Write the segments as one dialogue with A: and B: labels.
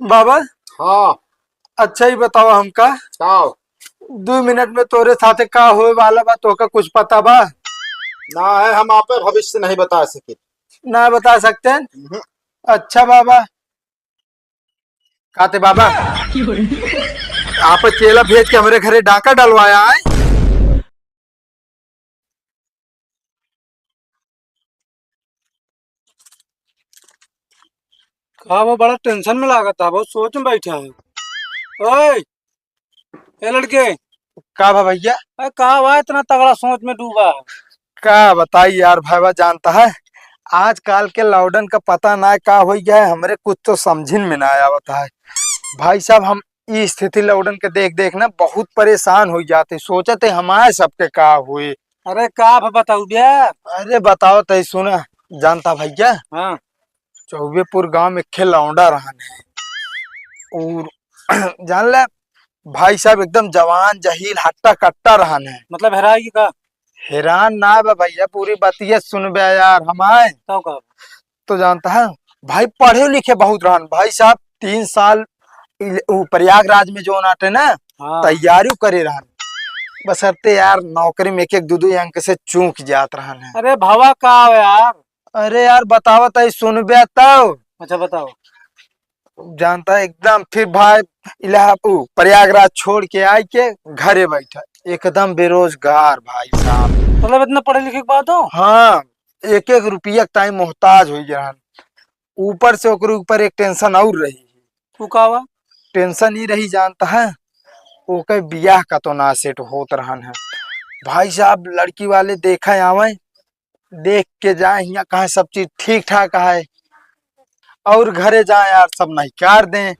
A: बाबा।
B: हाँ।
A: अच्छा ही बताओ हमका।
B: बताओ।
A: 2 मिनट में तोरे साथे का होए वाला बा तोका कुछ पता बा?
B: ना है, हम आप भविष्य नहीं बता सके।
A: ना बता सकते हैं?
B: हम्म।
A: अच्छा बाबा। काते बाबा आप चेला भेज के हमारे घरे डाका डलवाया है। हाँ वो बड़ा टेंशन में लागत था, बहुत सोच में बैठा है। ओए ए लड़के। का बा भैया? अरे कहा हुआ इतना तगड़ा सोच में डूबा है? का बताई यार भाईवा, जानता है आजकल के लॉकडाउन का पता ना का हो गया है, हमरे कुछ तो समझिन में ना आवता है। भाई साहब हम ई स्थिति लॉकडाउन के देख देख ना बहुत परेशान हो जाते, सोचते हमारे सबके का हुए। अरे का बताऊ भैया? अरे बताओ तो सुना। जानता भैया, हाँ चौबेपुर गांव में खे लौंडा रहन है और जान ले भाई साहब एकदम जवान जहील हट्टा कट्टा रहन है। मतलब हेराई का? हैरान ना बा भैया, पूरी बातिया सुन बे यार हमारे तो जानता है भाई पढ़े लिखे बहुत रहन भाई साहब। 3 साल प्रयागराज में जो नाटे ना, हाँ, तैयारी करे रहन। बसरते यार नौकरी में एक एक दो दो अंक से चूक जात रहन है। अरे भावा का यार? अरे यार बताओ तो सुन बे तब। अच्छा बताओ। जानता है एकदम फिर भाई इलाहापुर प्रयागराज छोड़ के आए के घरे बैठा एकदम बेरोजगार भाई साहब। मतलब इतना पढ़े लिखे के बाद हो? हाँ, एक एक रुपया टाइम मोहताज हो गया। ऊपर से ओकरे ऊपर एक टेंशन और रही। तू का हुआ? टेंशन ही रही जानता है, ओके बियाह का तो ना सेट होत रहन है। भाई साहब लड़की वाले देखा आवे, देख के जाए यहाँ कहा सब चीज ठीक ठाक है और घरे जाए यार सब नहीं कार दें।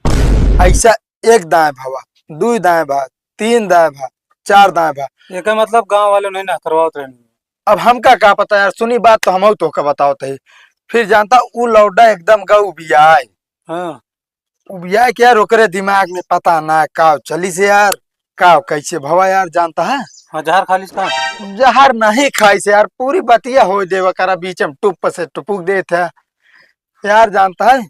A: ऐसा एक दाएं भावा, दो दाएं भा, तीन दाएं भा, चार दाएं भा। एक मतलब गांव वाले नहीं ना करवाओ ट्रेन। अब हमका क्या पता यार, सुनी बात तो हम तो का बताओ थे। फिर जानता उ लौडा एकदम गौ उबियाए। हाँ उबियाए क्या रोकरे दिमाग में पता ना का चली से यार का कैसे भवा यार जानता है। हाँ जहर खा ली का? जहर नहीं खाई से यार, पूरी बतिया हो देवा करा बीच में टुप से टुपुक दे थे यार जानता है।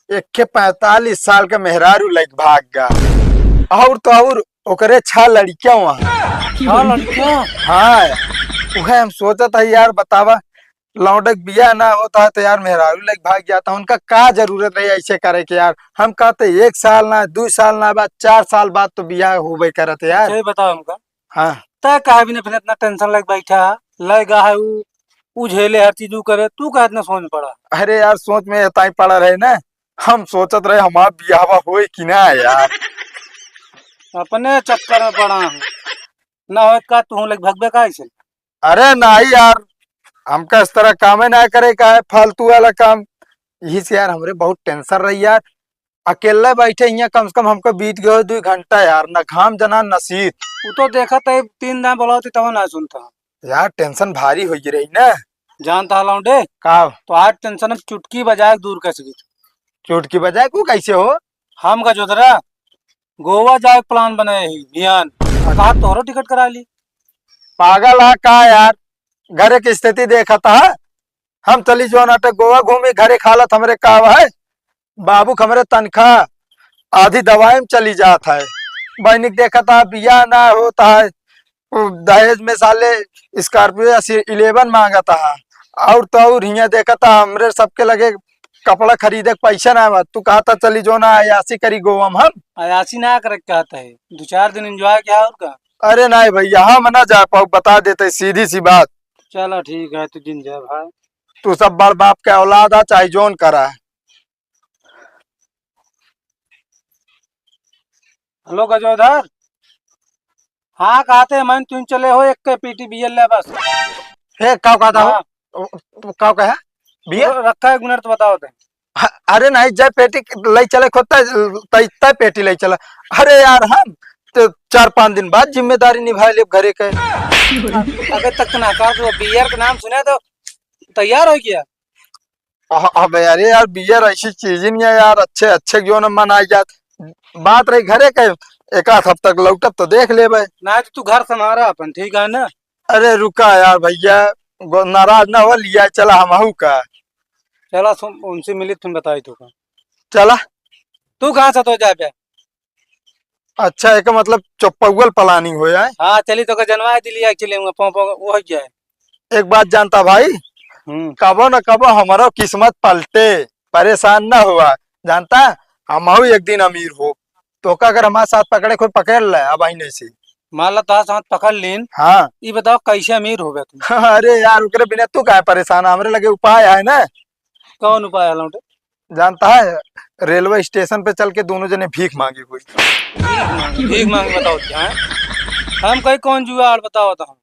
A: एक के 45 साल का मेहरारू लग भाग गया और तो और ओकरे 6 लड़कियां वहाँ। 6 लड़कियां? हाँ वह हम सोचा था यार बतावा, लौंडक बिया ना होता है तो यार मेहरारू लग भाग जाता, उनका का जरूरत रही ऐसे करे के यार। हम कहते 1 साल ना 2 साल ना बाद 4 साल बाद तो बिया हो करते यार। सही बताओ हमका। हाँ तय कहा भी नहीं, फिर इतना टेंशन लग बैठा लगा है उ झेले हर चीज करे, तू कहा इतना सोच पड़ा? अरे यार सोच में इतना ही पड़ा रहे ना, हम सोचत रहे हमारा बियाह होए कि ना यार। अपने चक्कर में पड़ा हूँ ना हो का तू लग भगबे का ऐसे? अरे नहीं यार, हमका इस तरह काम ही ना करे का है फालतू वाला काम। यही से यार हमरे बहुत टेंशन रही यार। अकेले बैठे यहाँ कम से कम हमको बीत गयो 2 घंटा यार, न घाम जना न शीत। वो तो देखा था 3 दाएं बोला तब ना सुनता यार, टेंशन भारी हो रही ना। जानता लौंडे का तो आज टेंशन चुटकी बजाए दूर कैसे? चुटकी बजाए को कैसे हो? हम का जोधरा गोवा जाए प्लान बनाए ही बियान, कहा तोहरो टिकट करा ली। पागल है का यार, घरे की स्थिति देखा था हम चली जो नाटक गोवा घूमी घरे खालत हमरे का है। बाबू हमरे तनख्वाह आधी दवाई में चली जाता है। बहनिक देखा था बिया ना होता है, वो दहेज में साले स्कॉर्पियो 11 मांगा था और तो और हिया देखा था हमरे सबके लगे कपड़ा खरीदे पैसा ना हुआ, तू कहा था चली जो ना अयासी करी गोवा में। हम अयासी ना कर कहता है 2 4 दिन एंजॉय क्या और का? अरे नहीं भैया हम ना जा पाऊ, बता देते सीधी सी बात। चलो ठीक है तू दिन जा भाई, तू सब बड़ बाप के औलाद है चाहे जोन करा है। हेलो गजोधर। हाँ कहते मैं तुम चले हो एक के पीटी बीएल ले बस। हे काव कहता हो? काव कहा बिया रखा है गुनर तो बताओ ते। अरे नहीं जय पेटी ले चले खोता तय पेटी ले चला। अरे यार हम तो 4 5 दिन बाद जिम्मेदारी निभा ले घरे के। अबे तक ना का तो बियर का नाम सुने तो तैयार हो गया। अब यार यार बियर ऐसी चीज नहीं है यार, अच्छे अच्छे क्यों न मनाई जात। बात रही घरे के, एक आध हफ्ता तक लौटब तो देख ले भाई ना, तू घर संभारा अपन ठीक है ना। अरे रुका यार भैया, नाराज ना हो लिया चला हम का। चला उनसे मिली तुम बताई तो का। चला तू कहाँ से तो जा पे?
C: अच्छा एक मतलब चौपौल प्लानिंग हो जाए।
A: हाँ चली तो जनवा दिली एक्चुअली वो हो गया है।
C: एक बात जानता भाई, कबो न कबो हमारो किस्मत पलटे, परेशान न हुआ। जानता हम एक दिन अमीर हो तो का अगर हमारे साथ पकड़े कोई पकड़ ले अब आई नहीं सी।
A: मान लो तार साथ पकड़ लीन,
C: हाँ
A: ये बताओ कैसे अमीर हो गया तुम?
C: अरे यार ओकरे बिना तू का परेशान, हमरे लगे उपाय है ना।
A: कौन उपाय है लौटे?
C: जानता है रेलवे स्टेशन पे चल के दोनों जने भीख मांगी हुई।
A: भीख मांग बताओ क्या है? हम कहीं कौन जुआड़ बताओ तो हम।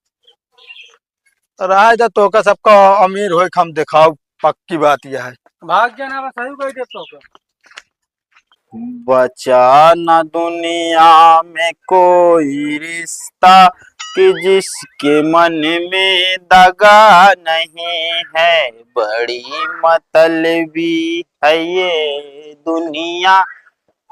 C: राज तो का सबका अमीर हो हम दिखाओ, पक्की बात यह है।
A: भाग जाना बस सही कोई देता हो।
B: बचा न दुनिया में कोई रिश्ता कि जिसके मन में दगा नहीं है, बड़ी मतलबी है ये दुनिया,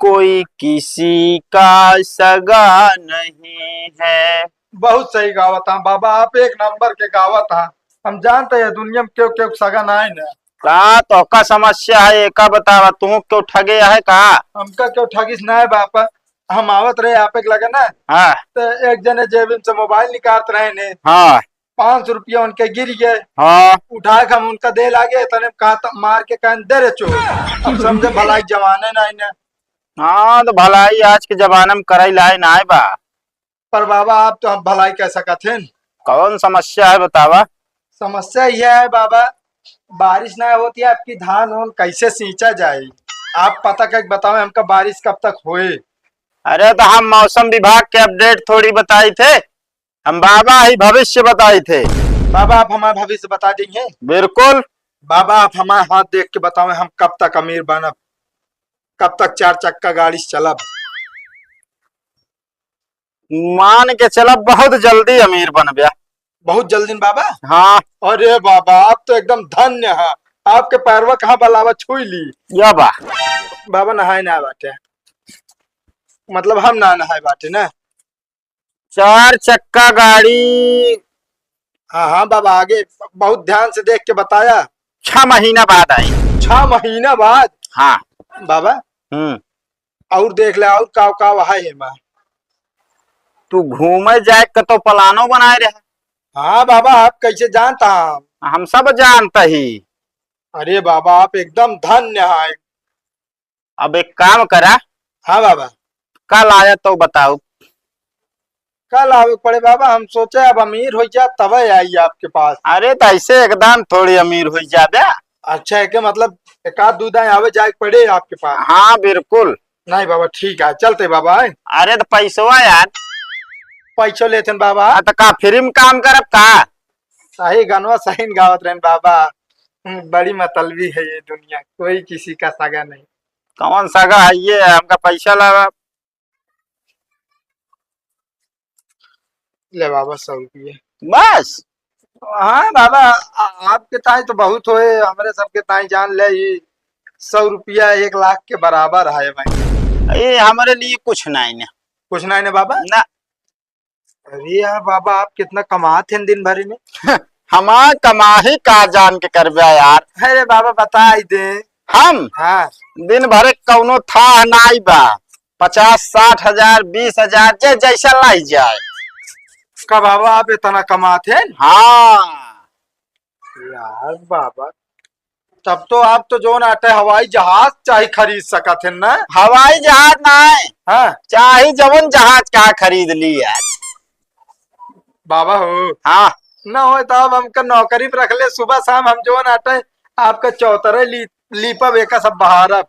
B: कोई किसी का सगा नहीं है।
C: बहुत सही गावत था बाबा, आप एक नंबर के गावत था। हम जानते हैं दुनिया में क्यों क्यों सगा ना है ना।
B: का तो का समस्या है एका बतावा, तू क्यों ठगे है का?
C: हमका क्यों ठगिस ना है बापा। हम आवत रहे आप एक लगे ना,
B: हाँ
C: तो एक जने जेब से मोबाइल निकालत रहे ने,
B: हाँ
C: 500 रुपया उनके गिर गए।
B: हाँ
C: उठा के हम उनका दे लागे तने कहा मार के कहन दे रे चोर। अब समझे भलाई जमाने ना इन्हें।
B: हाँ, तो भलाई आज के जमाने में करई लाए ना है बा।
C: पर बाबा आप तो हम भलाई कह सकत हैं।
B: कौन समस्या है बतावा?
C: समस्या यह है बाबा, बारिश ना होती है आपकी धान उन कैसे सींचा जाए। आप पता कर बताओ हमका बारिश कब तक होए।
B: अरे तो हम मौसम विभाग के अपडेट थोड़ी बताई थे, हम बाबा ही भविष्य बताए थे।
C: बाबा आप हमारा भविष्य बता देंगे?
B: बिल्कुल।
C: बाबा आप हमारा हाथ देख के बताओ हम कब तक अमीर बनब, कब तक 4 चक्का गाड़ी चलब।
B: मान के चला बहुत जल्दी अमीर बन गया।
C: बहुत जल्दी बाबा?
B: हाँ
C: अरे बाबा आप तो एकदम धन्य है, आपके पैरवा कहाँ बलावा छुई ली।
B: या बा।
C: बाबा नहाए ना बाटे, मतलब हम ना नहाए बाटे ना।
B: 4 चक्का गाड़ी
C: हाँ हाँ बाबा आगे बहुत ध्यान से देख के बताया।
B: 6 महीना बाद आई।
C: 6 महीना बाद?
B: हाँ।
C: बाबा और देख ले और का है माँ।
B: तू घूमे जाए का तो प्लानो बनाए रहे।
C: हाँ बाबा आप कैसे जानता?
B: हम सब जानता ही।
C: अरे बाबा आप एकदम धन्य है।
B: अब एक काम करा।
C: हाँ बाबा।
B: कल आया तो बताओ।
C: कल आवे पड़े बाबा, हम सोचे अब अमीर हो जा तब आई आपके पास।
B: अरे तो ऐसे एकदम थोड़ी अमीर हो जाबे।
C: अच्छा है क्या मतलब एक आध दूध आवे जाए पड़े आपके पास?
B: हाँ बिल्कुल।
C: नहीं बाबा ठीक है चलते बाबा।
B: अरे तो पैसवा यार।
C: पैसो लेते बाबा।
B: तो का फ्री में काम करब का?
C: सही गनवा सही गावत रहे बाबा। बड़ी मतलबी है ये दुनिया, कोई किसी का सगा नहीं।
B: कौन सगा है ये, हमका पैसा लगा।
C: ले बाबा 100 रुपये
B: बस।
C: हाँ बाबा आपके ताई तो बहुत होए, हमारे सबके ताई जान ले ये 100 रुपया 1 लाख के बराबर है भाई।
B: ये हमारे लिए कुछ नहीं ना।
C: कुछ नहीं ना बाबा
B: ना।
C: अरे यार बाबा आप कितना कमाते हैं दिन भर में?
B: हमार कमाही का जान के करबे यार।
C: अरे बाबा बता ही दे।
B: हम
C: हाँ
B: दिन भर कौनो था नहीं बा, 50-60 हजार 20 हजार जे जैसा लाई जाए।
C: का बाबा आप इतना कमाते हैं?
B: हाँ
C: यार बाबा तब तो आप तो जो नाटे हवाई जहाज चाहे खरीद सकते हैं ना।
B: हवाई जहाज नहीं,
C: हाँ
B: चाहे जवन जहाज का खरीद ली यार।
C: बाबा हो
B: हाँ
C: न हो तो अब हमका नौकरी पे रख ले, सुबह शाम हम जो नाटे आपका चौतरे लीपब एक सब बहारब।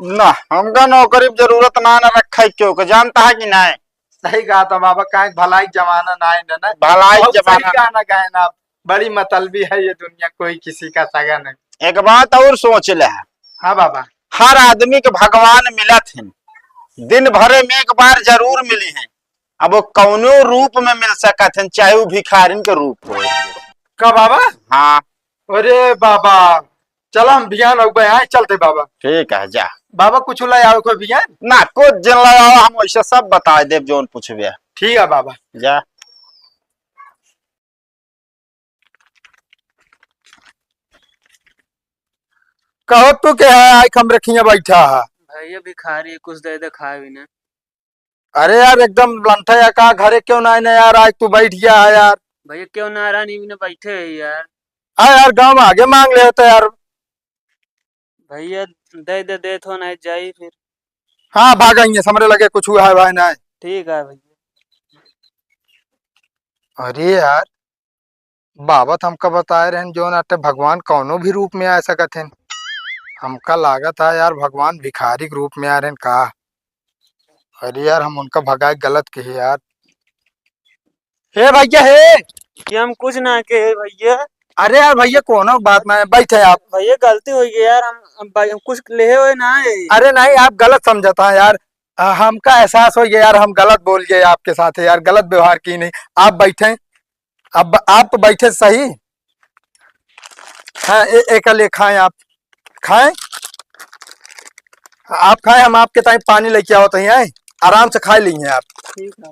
B: ना हमका नौकरी की जरूरत ना न रखे, क्यों के जानता है कि नहीं।
C: सही कहा था बाबा, काहे भलाई जमाना ना है ना।
B: भलाई
C: बहुत सही
B: जमाना।
C: गाना गाए ना आप, बड़ी मतलबी है ये दुनिया, कोई किसी का सगा नहीं।
B: एक बात और सोच ले,
C: हाँ बाबा।
B: हर आदमी के भगवान मिलत है, दिन भरे में एक बार जरूर मिली है। अब वो कौनो रूप में मिल सकत है, चाहे वो भिखारिन के रूप हो।
C: का बाबा?
B: हाँ
C: अरे बाबा चलो हम बियान हो गए हैं, चलते बाबा।
B: ठीक है जा।
C: बाबा कुछ ला आओ कोई बियान?
B: ना कुछ जन लगाओ, हम वैसे सब बता देव जोन पूछबे।
C: ठीक है बाबा।
B: जा।
C: कहो तू के है आई हम रखिए बैठा है।
D: भैया भिखारी कुछ दे दे खाए भी ना।
C: अरे यार एकदम लंठा या का घरे क्यों ना आए यार, आज तू बैठ गया है यार।
D: भैया क्यों नारा नहीं भी ना बैठे है यार।
C: हाँ यार गांव में आगे मांग ले होते यार।
D: भैया दे थो नहीं जाई फिर।
C: हाँ भागेंगे समझे लगे कुछ हुआ है भाई ना।
D: ठीक है भैया।
C: अरे यार बाबत हमका बताए रहे जो नाटे भगवान कौनो भी रूप में आ सकत हैं। हमका लागत है यार भगवान भिखारी के रूप में आ रहे हैं का। अरे यार हम उनका भगाए गलत कहे यार। हे भैया हे।
D: कि हम कुछ ना के भैया।
C: अरे यार भैया कोनो बात में बैठे आप।
D: भैया गलती हो गई यार, हम कुछ ले हुए ना है।
C: अरे नहीं आप गलत समझता है यार। हमका एहसास हो गया यार, हम गलत बोल गए आपके साथ यार, गलत व्यवहार की नहीं। आप बैठे, अब आप तो बैठे सही। हाँ एक ले खाएं, आप खाएं, आप खाएं, हम आपके टाइम पानी लेके आओ तो हैं, आराम से खा लीजिए आप।
D: ठीक है।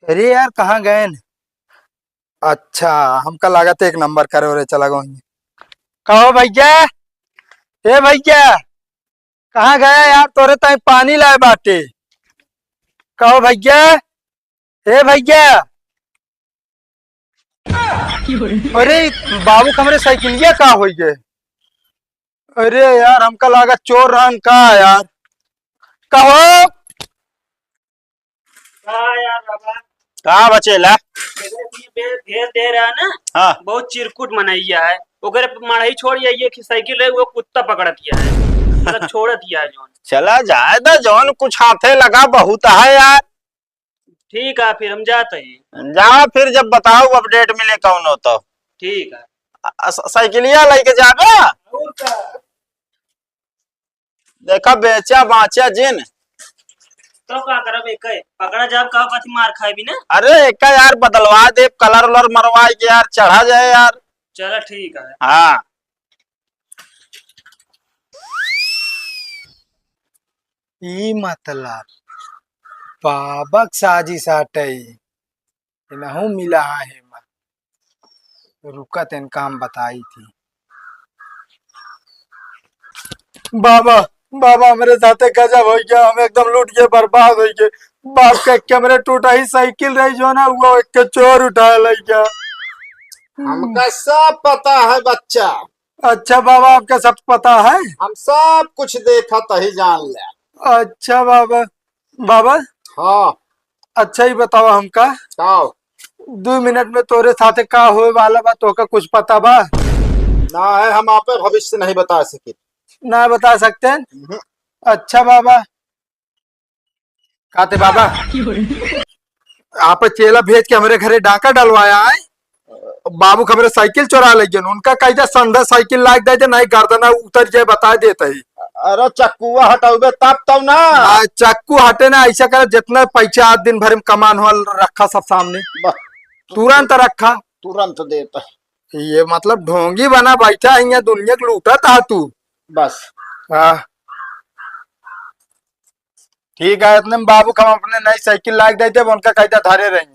C: अरे यार कहाँ गए न? अच्छा हमका लागत एक नंबर करे रे चला गो। कहो भैया, ए भैया कहाँ गया यार, तोरे ताई पानी लाए बाटे। कहो भैया, ए भैया। अरे बाबू कमरे साइकिलिया का हो गए। अरे यार हमका लागत चोर रहन का यार। कहो
D: यार बाबा
B: कहा बचेला?
D: भेज दे रहा ना।
B: हाँ
D: बहुत चिरकुट मनैया है ओकरे मड़ाई छोड़ जाइए कि साइकिल है वो कुत्ता पकड़ दिया है। मतलब छोड़ दिया है जोन।
B: चला जाए तो जौन कुछ हाथे लगा बहुत है यार।
D: ठीक है फिर हम जाते हैं।
B: जाओ फिर जब बताओ अपडेट मिले कौन हो तो।
D: ठीक है।
B: साइकिलिया लेके जाबे। देखा बेचा बाचा जिन।
D: तो का करब एक पकड़ा जाब का कथी मार खाए भी ना।
B: अरे एक यार बदलवा दे, कलर उलर मरवा के यार चढ़ा जाए यार।
D: चलो ठीक है।
B: हाँ
C: ई मतलब बाबक साजिश हटई नहू मिला है। रुका तेन काम बताई थी। बाबा बाबा मेरे साथे गजब हो गया, हम एकदम लूट के बर्बाद हो गए। बाप के कैमरे टूटा ही साइकिल रही जो ना वो एक के चोर उठा ले गया।
B: हमका सब पता है बच्चा।
C: अच्छा बाबा आपका सब पता है।
B: हम सब कुछ देखा तही जान ले।
C: अच्छा बाबा। बाबा
B: हाँ
C: अच्छा ही बताओ हमका,
B: बताओ।
C: 2 मिनट में तोरे साथे का होए वाला बा तो का कुछ पता बा?
B: ना है, हम आप भविष्य नहीं बता सके।
C: ना बता सकते हैं? अच्छा बाबा कहते बाबा आप चेला भेज के हमारे घरे डाका डलवाया है। बाबू खबरे साइकिल चोरा ले गए, उनका कहीं संधा साइकिल लाग दे नहीं गर्दना उतर जाए बता देते ही।
B: अरे चक्कुआ हटाओगे तब ना।
C: चक्कू हटे ना, ऐसा करे जितना पैसा आज दिन भर में कमान हुआ रखा सब सामने तुरंत रखा
B: तुरंत देता।
C: ये मतलब ढोंगी बना बैठा है यहाँ दुनिया को लूटा था तू
B: बस
C: हाँ ठीक है। इतने में बाबू हम अपने नई साइकिल लाग देते उनका कायदा धारे रहेंगे।